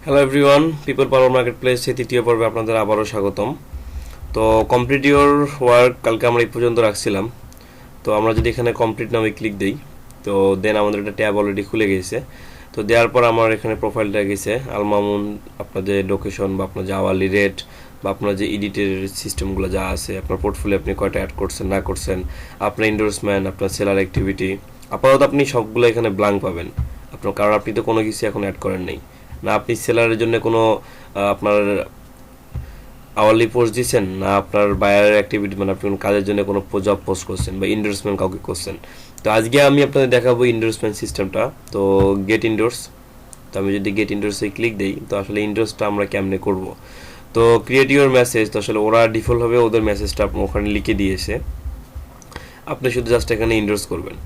Hello everyone, people পাওয়ার market প্লেসে তৃতীয় পর্বে আপনাদের আবারও স্বাগতম। তো কমপ্লিট ইওর ওয়ার্ক কালকে আমরা এই পর্যন্ত রাখছিলাম। তো আমরা যদি এখানে কমপ্লিট নামে ক্লিক দিই, তো দেন আমাদের একটা ট্যাব অলরেডি খুলে গেছে। তো দেওয়ার পর আমার এখানে প্রোফাইলটা গেছে আলমামুন, আপনার যে লোকেশন বা আপনার যে আওয়ারলি রেট বা আপনার যে এডিটের সিস্টেমগুলো যা আছে, আপনার পোর্টফোলিও আপনি কয়টা অ্যাড করছেন না করছেন, আপনার এন্ডোর্সমেন্ট, আপনার সেলার অ্যাক্টিভিটি, আপাতত আপনি সবগুলো এখানে ব্ল্যাঙ্ক পাবেন। আপনার কারণ আপনি তো কোনো কিছু এখন অ্যাড করেন নেই, না আপনি সেলারের জন্য কোনো আপনার আওয়ারলি পোস্ট দিচ্ছেন, না আপনার বায়ার অ্যাক্টিভিটি মানে আপনি কোনো কাজের জন্য কোনো জব পোস্ট করছেন বা ইন্ডোর্সমেন্ট কাউকে করছেন। তো আজকে আমি আপনাদের দেখাবো ইন্ডোর্সমেন্ট সিস্টেমটা। তো গেট ইন্ডোর্স, তো আমি যদি গেট ইন্ডোর্সে ক্লিক দিই, তো আসলে ইন্ডোর্সটা আমরা কেমনে করব। তো ক্রিয়েট ইউর মেসেজ, তো আসলে ওরা ডিফল্টভাবে ওদের মেসেজটা ওখানে লিখে দিয়েছে, আপনি শুধু জাস্ট এখানে ইন্ডোর্স করবেন।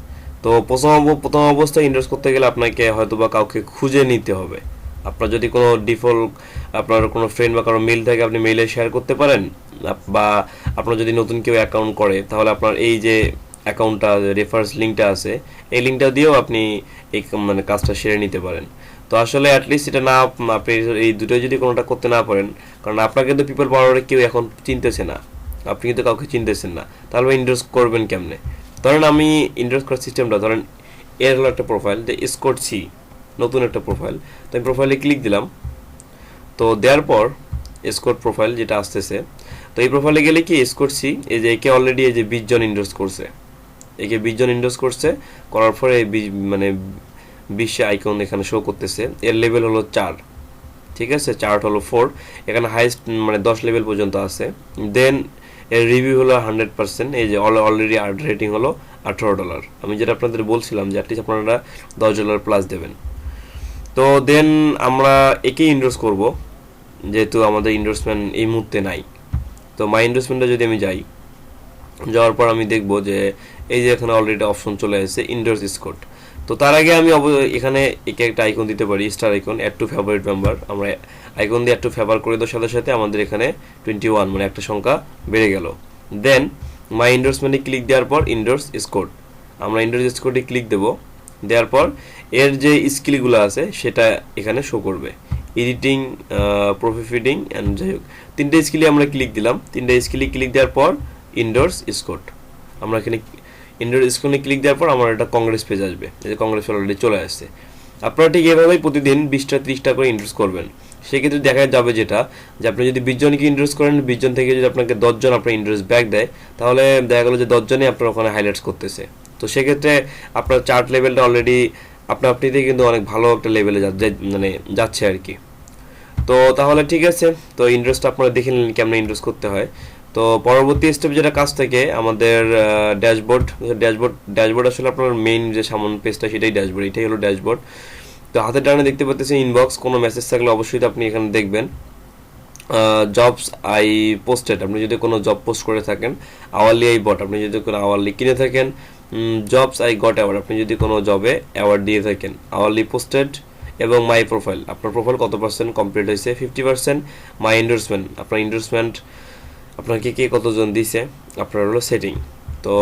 তো প্রথম অবস্থায় ইন্ডোর্স করতে গেলে আপনাকে হয়তো বা কাউকে খুঁজে নিতে হবে। আপনার যদি কোনো ডিফল্ট আপনার কোনো ফ্রেন্ড বা কারো মেইল থাকে, আপনি মেইলে শেয়ার করতে পারেন। বা আপনার যদি নতুন কেউ অ্যাকাউন্ট করে, তাহলে আপনার এই যে অ্যাকাউন্টটা রেফারেন্স লিঙ্কটা আছে, এই লিঙ্কটা দিয়েও আপনি এই মানে কাজটা সেরে নিতে পারেন। তো আসলে অ্যাটলিস্ট এটা না, আপনি এই দুটোই যদি কোনোটা করতে না পারেন, কারণ আপনাকে তো পিপল পাওয়ারে কেউ এখন চিনতেছে না, আপনি কিন্তু কাউকে চিনতেছেন না, তাহলে ইন্ডোর্স করবেন কেমনে? ধরেন আমি ইন্ডোর্স করার সিস্টেমটা, ধরেন এর হলো একটা প্রোফাইল যে স্কোর সি, নতুন একটা প্রোফাইল। তো আমি প্রোফাইলে ক্লিক দিলাম। তো দেওয়ার পর স্কোর প্রোফাইল যেটা আসতেছে, তো এই প্রোফাইলে গেলে কি স্কোর সি, এই যে একে অলরেডি এই যে 20 জন ইন্ডোর্স করছে, একে 20 জন ইন্ডোর্স করছে, করার পরে মানে 20 আইকন এখানে শো করতেছে। এর লেভেল হলো 4, ঠিক আছে, চার্ট হলো 4, এখানে হাইস্ট মানে 10 লেভেল পর্যন্ত আছে। দেন এর রিভিউ হলো 100%, এই যে অলরেডি রেটিং হলো $18। আমি যেটা আপনাদের বলছিলাম যে অ্যাটলিস্ট আপনারা $10 প্লাস দেবেন। তো দেন আমরা একেই ইন্ডোর্স করব, যেহেতু আমাদের ইন্ডোর্সমেন্ট এই মুহূর্তে নাই। তো মাই ইন্ডোর্সমেন্টে যদি আমি যাওয়ার পর আমি দেখব যে এই যে এখানে অলরেডি অপশন চলে এসেছে ইন্ডোর্স স্কোর। তো তার আগে আমি এখানে একে একটা আইকন দিতে পারি, star icon, add to favourite member. আমরা আইকন দিয়ে অ্যাড টু ফেভার করে দেওয়ার সাথে সাথে আমাদের এখানে 21 মানে একটা সংখ্যা বেড়ে গেল। দেন মাই ইন্ডোর্সমেন্টে ক্লিক দেওয়ার পর ইন্ডোর্স স্কোর, আমরা ইন্ডোর্স স্কোরে ক্লিক দেবো। দেওয়ার পর এর যে স্কিলগুলো আছে সেটা এখানে শো করবে, এডিটিং, প্রফি ফিডিং অ্যান্ড যাই হোক, তিনটে স্কিলে আমরা ক্লিক দিলাম। তিনটে স্কিলে ক্লিক দেওয়ার পর ইন্ডোর্স স্কোর, আমরা এখানে ইন্ডোর স্ক্রিনে ক্লিক দেওয়ার পর আমার একটা কংগ্রেস পেজ আসবে, এই যে কংগ্রেস অলরেডি চলে আসছে। আপনারা ঠিক এভাবেই প্রতিদিন 20টা 30টা করে ইন্ডোর্স করবেন। সেক্ষেত্রে দেখা যাবে যেটা, যে আপনি যদি 20 জনকে ইন্ডোর্স করেন, 20 জন থেকে যদি আপনাকে 10 জন আপনার ইন্ডোর্স ব্যাক দেয়, তাহলে দেখা গেলো যে 10 জনই আপনার ওখানে হাইলাইটস করতেছে। তো সেক্ষেত্রে আপনার চার্ট লেভেলটা অলরেডি আপনিতেই কিন্তু অনেক ভালো একটা লেভেলে মানে যাচ্ছে আর কি। তো তাহলে ঠিক আছে, তো ইন্ডোর্সটা আপনারা দেখে নিলেন কেমন ইন্ডোর্স করতে হয়। তো পরবর্তী স্টেপ যেটা কাজ থাকে আমাদের ড্যাশবোর্ড। ড্যাশবোর্ড আসলে আপনার মেইন যে সামনে পেজটা সেটাই ড্যাশবোর্ড, এটাই হলো ড্যাশবোর্ড। তো হাতের ডানে দেখতে পাচ্ছেন ইনবক্স, কোনো মেসেজ থাকলে অবশ্যই আপনি এখানে দেখবেন। জবস আই পোস্টেড, আপনি যদি কোনো জব পোস্ট করে থাকেন। আওয়ারলি আই বট, আপনি যদি কোনো আওয়ারলি কিনে থাকেন। জবস আই গট অ্যাওয়ার্ড, আপনি যদি কোনো জবে অ্যাওয়ার্ড দিয়ে থাকেন। আওয়ারলি পোস্টেড এবং মাই প্রোফাইল, আপনার প্রোফাইল কত পার্সেন্ট কমপ্লিট হয়েছে, 50%। মাই এন্ডোর্সমেন্ট, আপনার এন্ডোর্সমেন্ট আপনাকে কে কতজন দিছে, আপনার হলো সেটিং। তো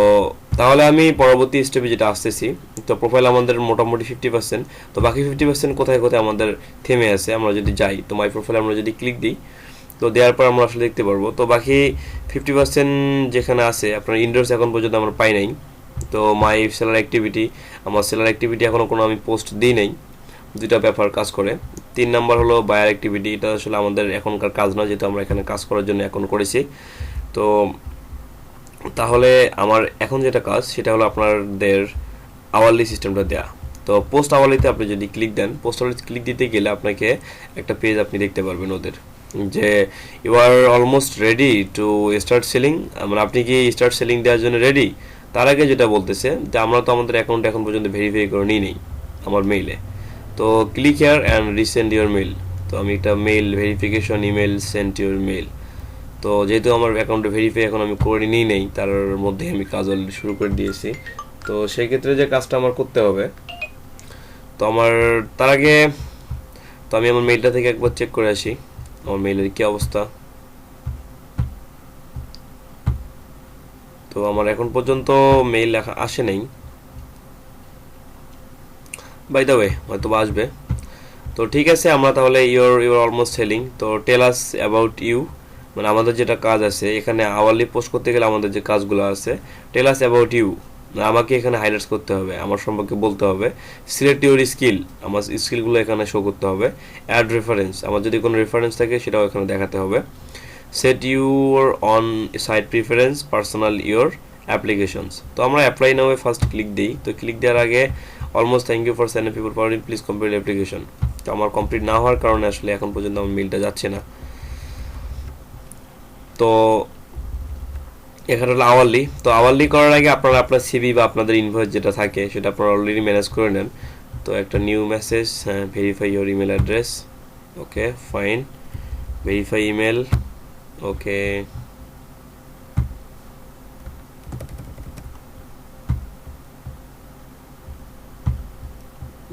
তাহলে আমি পরবর্তী স্টেপে যেটা আসতেছি, তো প্রোফাইল আমাদের মোটামুটি 50%। তো বাকি 50% কোথায় কোথায় আমাদের থেমে আছে, আমরা যদি যাই, তো মাই প্রোফাইল আমরা যদি ক্লিক দিই, তো দেওয়ার পর আমরা আসলে দেখতে পারবো তো বাকি 50% যেখানে আছে আপনার ইন্ডোর্স এখন পর্যন্ত আমরা পাই নাই। তো মাই সেলার অ্যাক্টিভিটি, আমার সেলার অ্যাক্টিভিটি এখনও কোনো আমি পোস্ট দিই নাই। দুইটা ব্যাপার কাজ করে। 3 নাম্বার হলো বায়ার অ্যাক্টিভিটি, এটা আসলে আমাদের এখনকার কাজ নয়, যেহেতু আমরা এখানে কাজ করার জন্য এখন করেছি। তো তাহলে আমার এখন যেটা কাজ সেটা হলো আপনাদের আওয়ারলি সিস্টেমটা দেয়া। তো পোস্ট আওয়ারলিতে আপনি যদি ক্লিক দেন, পোস্ট আওয়ারলিতে ক্লিক দিতে গেলে আপনাকে একটা পেজ আপনি দেখতে পারবেন ওদের, যে you are almost ready to start selling, মানে আপনি কি স্টার্ট সেলিং দেওয়ার জন্য রেডি। তার আগে যেটা বলতেছে যে আমরা তো আমাদের অ্যাকাউন্ট এখন পর্যন্ত ভেরিফাই করে নিই নেই আমার মেইলে। তো click here and resend your mail, তো আমি একটা mail verification email send your mail. তো যেহেতু আমার অ্যাকাউন্টে ভেরিফাই এখন আমি করে নিই নেই, তার মধ্যে আমি কাজ অলরেডি শুরু করে দিয়েছি। তো সেই ক্ষেত্রে যে কাজটা আমার করতে হবে, তো আমার তার আগে, তো আমি আমার মেইলটা থেকে একবার চেক করে আসি আমার মেইলের কী অবস্থা। তো আমার এখন পর্যন্ত মেইল আসে নাই, বাই দ্য ওয়ে হয়তো আসবে। তো ঠিক আছে, আমরা তাহলে ইউর অলমোস্ট সেলিং। তো টেল আস অ্যাবাউট ইউ, মানে আমাদের যেটা কাজ আছে এখানে আওয়ারলি পোস্ট করতে গেলে আমাদের যে কাজগুলো আছে, টেল আস অ্যাবাউট ইউ, আমাকে এখানে হাইলাইটস করতে হবে, আমার সম্পর্কে বলতে হবে। সিলেক্ট ইউর স্কিল, আমার স্কিলগুলো এখানে শো করতে হবে। অ্যাড রেফারেন্স, আমার যদি কোনো রেফারেন্স থাকে সেটাও এখানে দেখাতে হবে। Set your on site preference, personal your applications. তো আমরা অ্যাপ্লাই নাও ফার্স্ট ক্লিক দিই। তো ক্লিক দেওয়ার আগে almost thank you for sign up people power please complete application. তো আমার কমপ্লিট না হওয়ার কারণে আসলে এখন পর্যন্ত আমার মেলটা যাচ্ছে না। তো এখানে হলো আওয়ারলি। তো আওয়ারলি করার আগে আপনারা আপনার সিভি বা আপনাদের ইনভয়েস যেটা থাকে সেটা আপনারা অলরেডি ম্যানেজ করে নেন। তো একটা new message, verify your email address, okay fine, verify email, okay,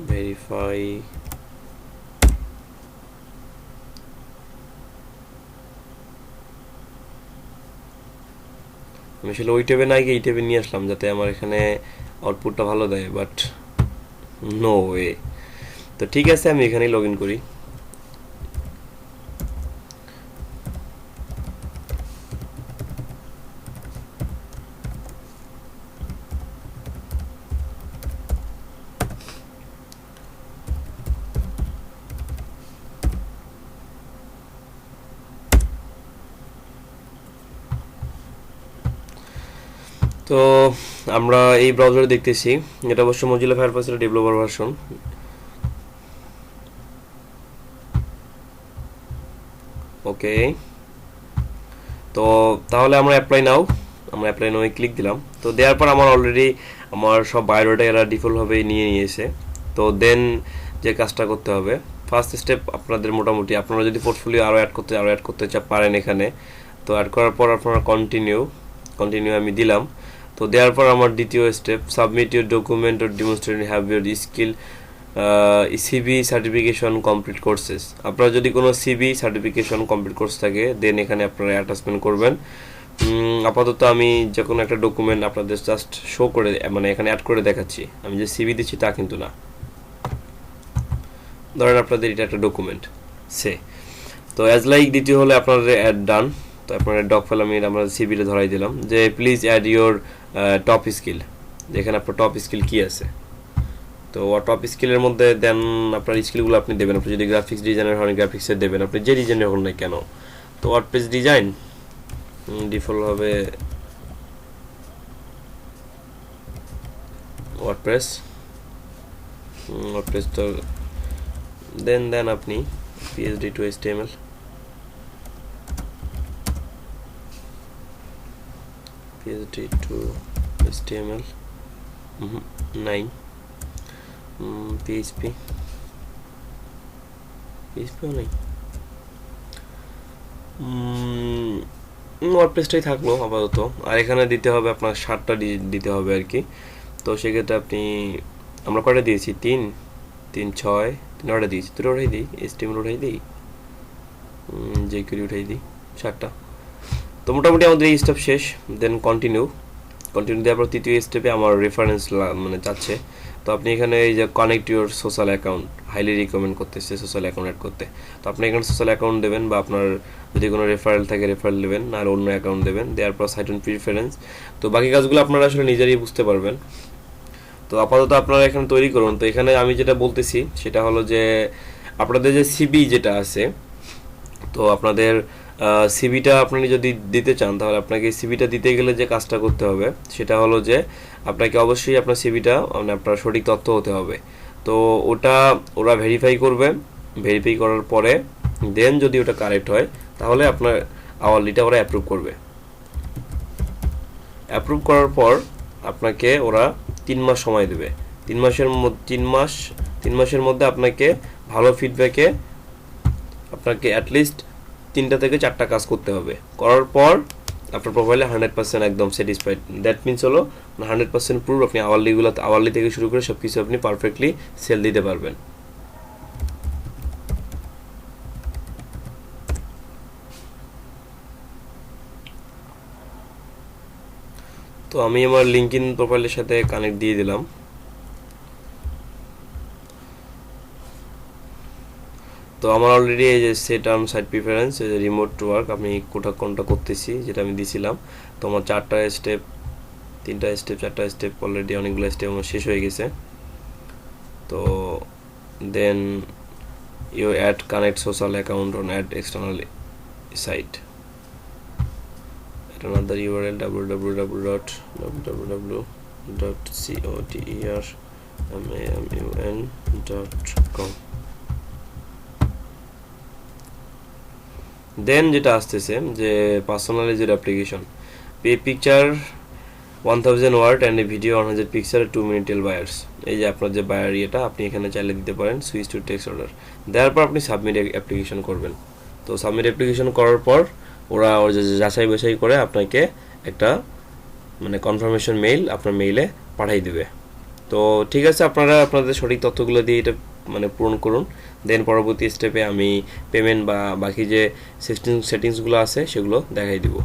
verify, আমি আসলে ওই ট্যাবে না গিয়ে এই ট্যাবে নিয়ে আসলাম যাতে আমার এখানে আউটপুটটা ভালো দেয়, বাট নো ওয়ে। তো ঠিক আছে, আমি এখানেই লগ ইন করি। তো আমরা এই ব্রাউজারে দেখতেছি, এটা অবশ্য মজিলা ফায়ারফক্সের ডেভেলপার ভার্সন। ওকে, তো তাহলে আমরা অ্যাপ্লাই নাও, আমরা অ্যাপ্লাই নাও ক্লিক দিলাম। তো দেওয়ার পর আমার অলরেডি আমার সব বায়োডাটা এরা ডিফল্টভাবে নিয়ে নিয়েছে। তো দেন যে কাজটা করতে হবে, ফার্স্ট স্টেপ আপনাদের মোটামুটি, আপনারা যদি পোর্টফোলিও আরও অ্যাড করতে পারেন এখানে। তো অ্যাড করার পর আপনারা কন্টিনিউ আমি দিলাম। তো দেওয়ার পর আমার দ্বিতীয় step, submit your document or demonstrate have your skill CV certification complete courses. আপনারা যদি কোনো সিবি সার্টিফিকেশন কমপ্লিট কোর্স থাকে দেন এখানে আপনারা অ্যাটাচমেন্ট করবেন। আপাতত আমি যে কোনো একটা ডকুমেন্ট আপনাদের জাস্ট শো করে, মানে এখানে অ্যাড করে দেখাচ্ছি, আমি যে সিবি দিচ্ছি তা কিন্তু না। ধরেন আপনাদের এটা একটা ডকুমেন্ট সে, তো অ্যাজ লাইক দ্বিতীয় হলে আপনাদের অ্যাড ডান। তো আপনার ডক ফাইল আমি আমরা সিবিতে ধরাই দিলাম যে please add your top skill, যেখানে আপনার টপ স্কিল কী আছে। তো টপ স্কিলের মধ্যে দেন আপনার স্কিলগুলো আপনি দেবেন। আপনি যদি গ্রাফিক্স ডিজাইনার হন গ্রাফিক্সের দেবেন, আপনি যে ডিজাইনার হন না কেন। তো ওয়ার্ডপ্রেস ডিজাইন ডিফল্ট হবে ওয়ার্ডপ্রেস, তো দেন আপনি PhD two HTML, PhD two HTML 9, পিএইচপিও নাই, ওয়ার্ডপ্রেসটাই থাকলো আপাতত। আর এখানে দিতে হবে আপনার 7টা দিতে হবে আর কি। তো সেক্ষেত্রে আপনি, আমরা কয়টা দিয়েছি, 3, 6, 9টা দিয়েছি, 2টা উঠাই দিই, এইচটিএমএল উঠাই দিই, জেকিউরি উঠাই দিই, 7টা। তো মোটামুটি আমাদের এই স্টেপ শেষ। দেন কন্টিনিউ দেওয়ার পর তৃতীয় স্টেপে আমার রেফারেন্স মানে যাচ্ছে। তো আপনি এখানে এই যে connect your social account, highly recommend করতেছে সোশ্যাল অ্যাকাউন্ট অ্যাড করতে। তো আপনি এখানে সোশ্যাল অ্যাকাউন্ট দেবেন, বা আপনার যদি কোনো রেফারেল থাকে রেফারেল দেবেন, আর অন্য অ্যাকাউন্ট দেবেন। দেওয়ার পর সাইট অন প্রিফারেন্স। তো বাকি কাজগুলো আপনারা আসলে নিজেরই বুঝতে পারবেন। তো আপাতত আপনারা এখানে তৈরি করুন। তো এখানে আমি যেটা বলতেছি সেটা হলো যে আপনাদের যে সিবি যেটা আছে, তো আপনাদের সিবিটা আপনি যদি দিতে চান তাহলে আপনাকে সিবিটা দিতে গেলে যে কাজটা করতে হবে সেটা হলো যে আপনাকে অবশ্যই আপনার সিবিটা মানে আপনার সঠিক তথ্য হতে হবে। তো ওটা ওরা ভেরিফাই করবে, ভেরিফাই করার পরে দেন যদি ওটা কারেক্ট হয় তাহলে আপনার আওয়ারলিটা ওরা অ্যাপ্রুভ করবে। অ্যাপ্রুভ করার পর আপনাকে ওরা 3 মাস সময় দেবে। 3 মাসের মধ্যে আপনাকে ভালো ফিডব্যাকে আপনাকে অ্যাটলিস্ট 3টা থেকে 4টা কাজ করতে হবে। করার পর আপনার প্রোফাইলে 100% একদম স্যাটিসফাইড, দ্যাট মিনস হলো 100% প্রুফ আপনি আওয়ারলি থেকে শুরু করে সব কিছু আপনি পারফেক্টলি সেল দিতে পারবেন। তো আমি আমার লিঙ্কইন প্রোফাইলের সাথে কানেক্ট দিয়ে দিলাম। তো আমার অলরেডি এই যে সেট অন সাইট প্রিফারেন্স, এই যে রিমোট ওয়ার্ক, আমি কোনটা করতেছি যেটা আমি দিছিলাম। তো আমার 4টা স্টেপ, 3টা স্টেপ, 4টা স্টেপ, অলরেডি অনেকগুলো স্টেপ আমার শেষ হয়ে গেছে। তো then you add connect social account on add external site, another URL www.cotermamun.com। Then যেটা আসতেছে যে personalised application, pay picture 1000 word and a video 100 pixel 2 minute tell buyers. এই যে আপনার যে বায়ার ইয়েটা আপনি এখানে চাইলে দিতে পারেন, সুইচ টু টেক্সট অর্ডার দেওয়ার পর আপনি সাবমিট অ্যাপ্লিকেশন করবেন। তো সাবমিট অ্যাপ্লিকেশন করার পর ওরা যাচাই বাছাই করে আপনাকে একটা মানে কনফার্মেশন মেইল আপনার মেইলে পাঠিয়ে দেবে। তো ঠিক আছে, আপনারা আপনাদের সঠিক তথ্যগুলো দিয়ে এটা মানে পূরণ করুন। দেন পরবর্তী স্টেপে আমি পেমেন্ট বা বাকি যে সেটিংসগুলো আছে সেগুলো দেখাই দিব।